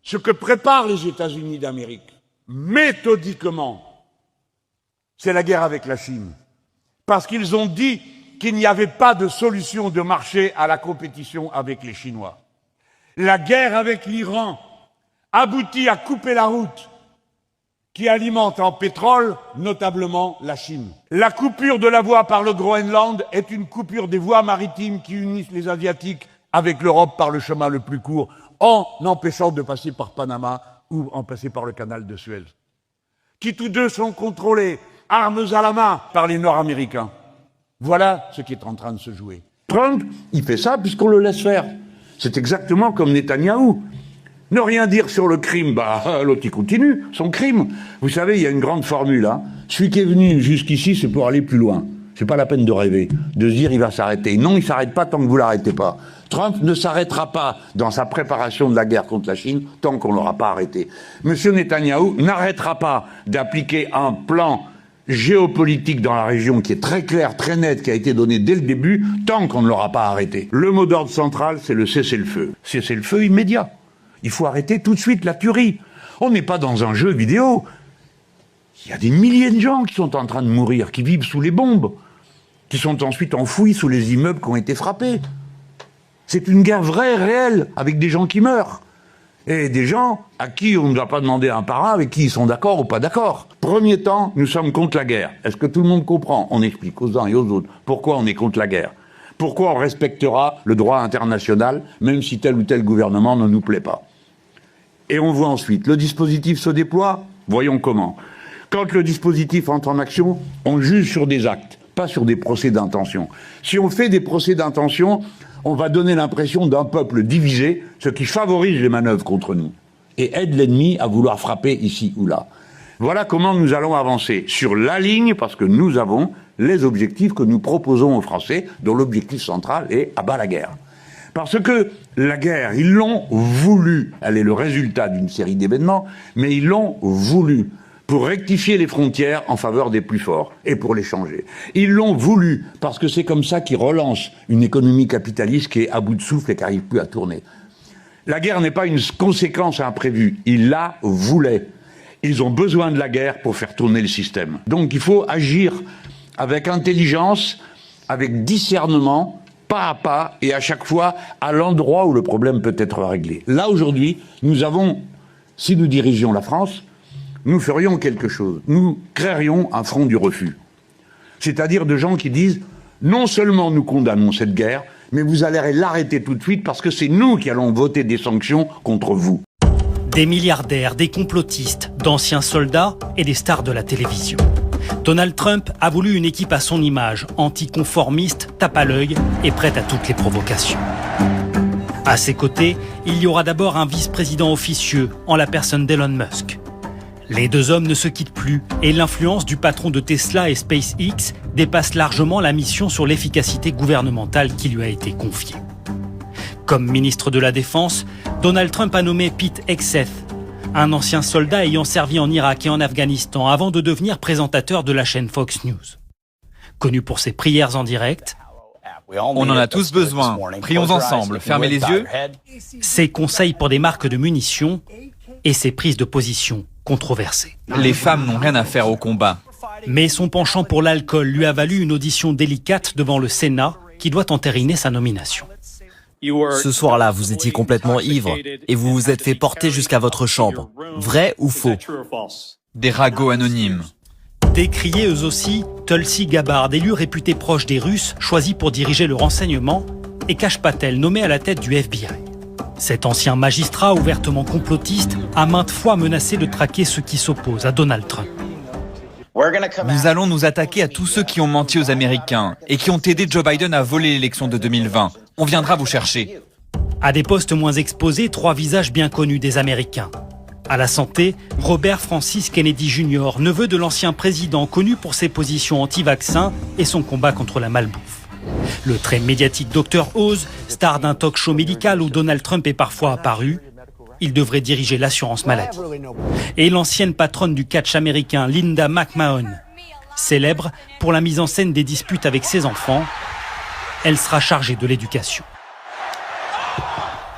Ce que préparent les États-Unis d'Amérique, méthodiquement, c'est la guerre avec la Chine. Parce qu'ils ont dit qu'il n'y avait pas de solution de marché à la compétition avec les Chinois. La guerre avec l'Iran aboutit à couper la route qui alimente en pétrole, notablement la Chine. La coupure de la voie par le Groenland est une coupure des voies maritimes qui unissent les Asiatiques avec l'Europe par le chemin le plus court, en empêchant de passer par Panama ou en passer par le canal de Suez, qui tous deux sont contrôlés, armes à la main, par les Nord-Américains. Voilà ce qui est en train de se jouer. Trump, il fait ça puisqu'on le laisse faire. C'est exactement comme Netanyahou. Ne rien dire sur le crime, l'autre il continue son crime. Vous savez, il y a une grande formule, hein. Celui qui est venu jusqu'ici, c'est pour aller plus loin. C'est pas la peine de rêver, de se dire il va s'arrêter. Non, il s'arrête pas tant que vous l'arrêtez pas. Trump ne s'arrêtera pas dans sa préparation de la guerre contre la Chine tant qu'on l'aura pas arrêté. Monsieur Netanyahou n'arrêtera pas d'appliquer un plan géopolitique dans la région qui est très clair, très net, qui a été donné dès le début, tant qu'on ne l'aura pas arrêté. Le mot d'ordre central, c'est le cessez-le-feu. Cessez-le-feu immédiat. Il faut arrêter tout de suite la tuerie. On n'est pas dans un jeu vidéo. Il y a des milliers de gens qui sont en train de mourir, qui vivent sous les bombes, qui sont ensuite enfouis sous les immeubles qui ont été frappés. C'est une guerre vraie, réelle, avec des gens qui meurent. Et des gens à qui on ne doit pas demander un par un, avec qui ils sont d'accord ou pas d'accord. Premier temps, nous sommes contre la guerre. Est-ce que tout le monde comprend? On explique aux uns et aux autres pourquoi on est contre la guerre. Pourquoi on respectera le droit international, même si tel ou tel gouvernement ne nous plaît pas. Et on voit ensuite, le dispositif se déploie, voyons comment. Quand le dispositif entre en action, on juge sur des actes, pas sur des procès d'intention. Si on fait des procès d'intention, on va donner l'impression d'un peuple divisé, ce qui favorise les manœuvres contre nous, et aide l'ennemi à vouloir frapper ici ou là. Voilà comment nous allons avancer sur la ligne, parce que nous avons les objectifs que nous proposons aux Français, dont l'objectif central est à bas la guerre. Parce que la guerre, ils l'ont voulu. Elle est le résultat d'une série d'événements, mais ils l'ont voulu pour rectifier les frontières en faveur des plus forts et pour les changer. Ils l'ont voulu parce que c'est comme ça qu'ils relancent une économie capitaliste qui est à bout de souffle et qui n'arrive plus à tourner. La guerre n'est pas une conséquence imprévue. Ils la voulaient. Ils ont besoin de la guerre pour faire tourner le système. Donc il faut agir avec intelligence, avec discernement, pas à pas, et à chaque fois à l'endroit où le problème peut être réglé. Là, aujourd'hui, nous avons, si nous dirigions la France, nous ferions quelque chose. Nous créerions un front du refus. C'est-à-dire de gens qui disent, non seulement nous condamnons cette guerre, mais vous allez l'arrêter tout de suite parce que c'est nous qui allons voter des sanctions contre vous. Des milliardaires, des complotistes, d'anciens soldats et des stars de la télévision. Donald Trump a voulu une équipe à son image, anticonformiste, tape à l'œil et prête à toutes les provocations. À ses côtés, il y aura d'abord un vice-président officieux, en la personne d'Elon Musk. Les deux hommes ne se quittent plus et l'influence du patron de Tesla et SpaceX dépasse largement la mission sur l'efficacité gouvernementale qui lui a été confiée. Comme ministre de la Défense, Donald Trump a nommé Pete Hegseth, un ancien soldat ayant servi en Irak et en Afghanistan avant de devenir présentateur de la chaîne Fox News. Connu pour ses prières en direct, on en a tous besoin. Prions ensemble, fermez les yeux. Ses conseils pour des marques de munitions et ses prises de position controversées. Les femmes n'ont rien à faire au combat. Mais son penchant pour l'alcool lui a valu une audition délicate devant le Sénat qui doit entériner sa nomination. Ce soir-là, vous étiez complètement ivre et vous vous êtes fait porter jusqu'à votre chambre. Vrai ou faux? Des ragots anonymes. Décriés eux aussi, Tulsi Gabbard, élu réputé proche des Russes, choisi pour diriger le renseignement, et Kash Patel, nommé à la tête du FBI. Cet ancien magistrat ouvertement complotiste a maintes fois menacé de traquer ceux qui s'opposent à Donald Trump. Nous allons nous attaquer à tous ceux qui ont menti aux Américains et qui ont aidé Joe Biden à voler l'élection de 2020. On viendra vous chercher. À des postes moins exposés, trois visages bien connus des Américains. À la santé, Robert Francis Kennedy Jr., neveu de l'ancien président connu pour ses positions anti-vaccins et son combat contre la malbouffe. Le très médiatique Dr Oz, star d'un talk show médical où Donald Trump est parfois apparu, il devrait diriger l'assurance maladie. Et l'ancienne patronne du catch américain Linda McMahon, célèbre pour la mise en scène des disputes avec ses enfants, elle sera chargée de l'éducation.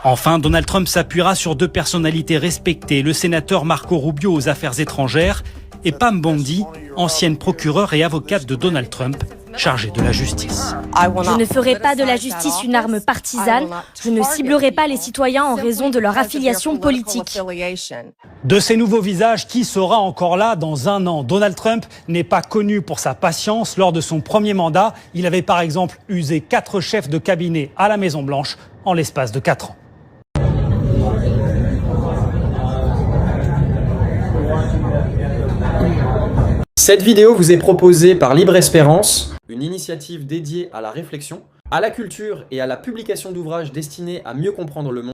Enfin, Donald Trump s'appuiera sur 2 personnalités respectées, le sénateur Marco Rubio aux affaires étrangères et Pam Bondi, ancienne procureure et avocate de Donald Trump, chargée de la justice. Je ne ferai pas de la justice une arme partisane. Je ne ciblerai pas les citoyens en raison de leur affiliation politique. De ces nouveaux visages, qui sera encore là dans 1 an? Donald Trump n'est pas connu pour sa patience. Lors de son premier mandat, il avait par exemple usé 4 chefs de cabinet à la Maison-Blanche en l'espace de 4 ans. Cette vidéo vous est proposée par Libre Espérance, une initiative dédiée à la réflexion, à la culture et à la publication d'ouvrages destinés à mieux comprendre le monde.